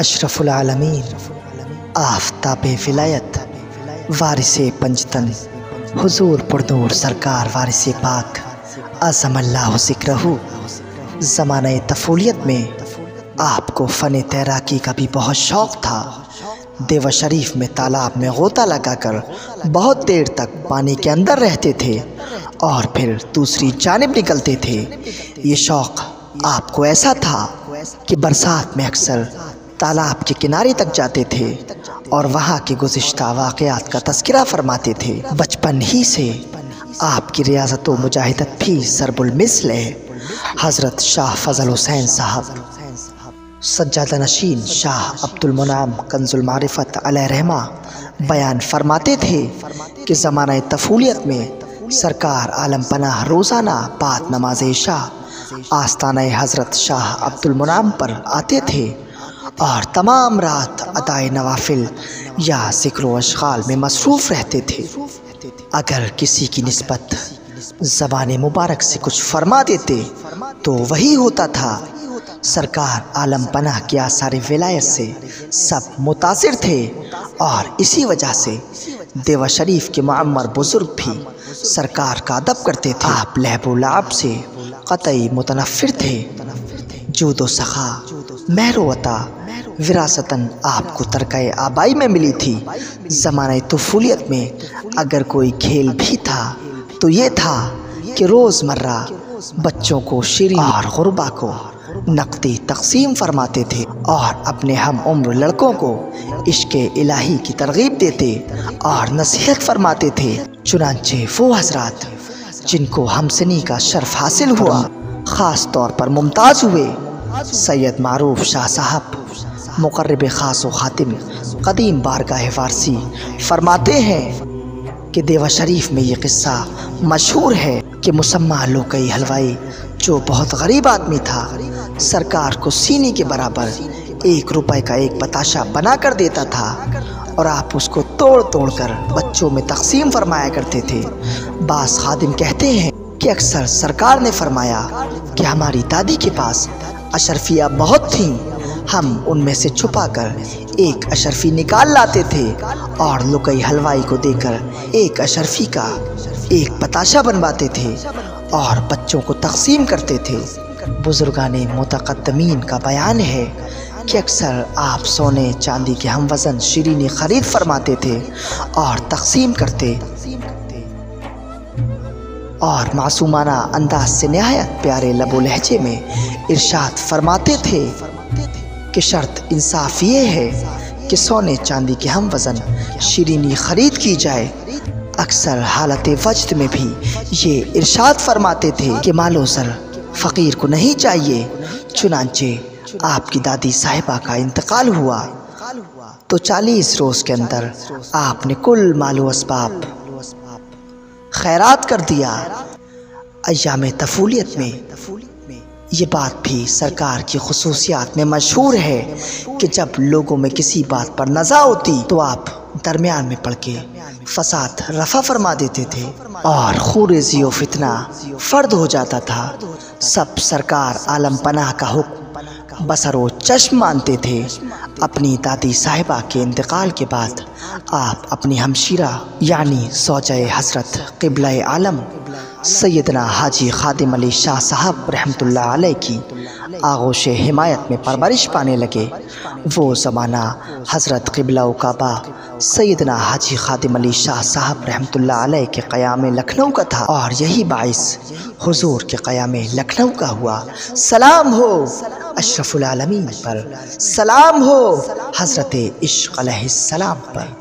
अशरफुल आलमीन आफ़ताबे विलायत वारिसे पंजतन हुजूर पुरनूर सरकार वारिसे पाक अज़मल्लाहु ज़िक्रहु। ज़माने तफूलियत में आपको फ़न तैराकी का भी बहुत शौक़ था। देवा शरीफ में तालाब में गोता लगाकर बहुत देर तक पानी के अंदर रहते थे और फिर दूसरी जानिब निकलते थे। ये शौक़ आपको ऐसा था कि बरसात में अक्सर तालाब के किनारे तक जाते थे और वहाँ के गुज़िश्ता वाक़यात का तज़किरा फरमाते थे। बचपन ही से आपकी रियाज़त व मुजाहिदत भी ज़रबुल मिस्ल है। हज़रत शाह फ़ज़ल हुसैन साहब सज्जादा नशीन शाह अब्दुल मुनाम कंजुल मारिफत अलैहि रहमा बयान फरमाते थे कि ज़माने तफूलियत में सरकार आलम पनाह रोज़ाना बाद नमाज इशा आस्ताना हज़रत शाह अब्दुल मुनाम पर आते थे और तमाम रात अदाए नवाफिल या ज़िक्र व अशग़ाल में मसरूफ़ रहते थे। अगर किसी की निस्बत ज़बान मुबारक से कुछ फरमा देते तो वही होता था। सरकार आलम पनाह के आसार विलायत से सब मुतासिर थे और इसी वजह से देवा शरीफ के मुअम्मर बुज़ुर्ग भी सरकार का अदब करते थे। आप लहबो लाब से क़तई मुतनफ़िर थे। जूदो सखा महरो अता विरासतन आपको तरक़े आबाई में मिली थी। ज़माने तफूलियत में अगर कोई खेल भी था तो ये था कि रोज़मर्रा बच्चों को शीरीन और गुरबा को नक़दी तक़सीम फरमाते थे और अपने हम उम्र लड़कों को इश्क़े इलाही की तरग़ीब देते और नसीहत फरमाते थे। चुनांचे वो हज़रात जिनको हमसनी का शर्फ़ हासिल हुआ, ख़ास तौर पर मुमताज़ हुए, सैयद मारूफ शाह साहब मुक़र्रब ख़ास व ख़ातिम क़दीम बारगाह फ़ारसी फरमाते हैं कि देवा शरीफ में ये क़िस्सा मशहूर है कि मुसम्मा लोकई हलवाई जो बहुत गरीब आदमी था, सरकार को सीनी के बराबर 1 रुपए का एक बताशा बना कर देता था और आप उसको तोड़ तोड़ कर बच्चों में तक़सीम फरमाया करते थे। बास खादिम कहते हैं कि अक्सर सरकार ने फरमाया कि हमारी दादी के पास अशरफिया बहुत थीं, हम उनमें से छुपा कर एक अशरफी निकाल लाते थे और लुकई हलवाई को देकर एक अशरफी का एक बताशा बनवाते थे और बच्चों को तक़सीम करते थे। बुज़ुर्गाने मुतक़द्दमीन का बयान है कि अक्सर आप सोने चांदी के हम वज़न शीरीनी ख़रीद फरमाते थे और तक़सीम करते और मासूमाना अंदाज से नहायत प्यारे लबो लहजे में इरशाद फरमाते थे कि शर्त इंसाफ ये है कि सोने चांदी के हम वज़न शीरीनी ख़रीद की जाए। अक्सर हालत वजद में भी ये इरशाद फरमाते थे कि मालो ज़र फ़कीर को नहीं चाहिए। चुनांचे आपकी दादी साहिबा का इंतकाल हुआ तो 40 रोज़ के अंदर आपने कुल मालो असबाब खैरात कर दिया। अय्याम तफूलियत में ये बात भी सरकार की खुसूसियात में मशहूर है कि जब लोगों में किसी बात पर नज़ा होती तो आप दरमियान में पढ़ के फसाद रफ़ा फरमा देते थे और खूरेज़ी व फितना फ़र्द हो जाता था। सब सरकार आलम पनाह का हुक्म बसरो चश्म मानते थे। अपनी दादी साहिबा के इंतकाल के बाद आप अपनी हमशीरा यानी ज़ौजे हज़रत क़िबला आलम सैयदना हाजी ख़ादिम अली शाह साहब रहमतुल्लाह अलैह की आगोश हिमायत में परवरिश पाने लगे। वो ज़माना हज़रत क़िबला काबा सैयदना हाजी ख़ादिम अली शाह साहब रहमतुल्लाह अलैह के क़याम लखनऊ का था और यही बाइस हुजूर के क़याम लखनऊ का हुआ। सलाम हो अशरफुल आलमीन पर, सलाम हो हज़रत इश्क़ अलैहिस्सलाम पर।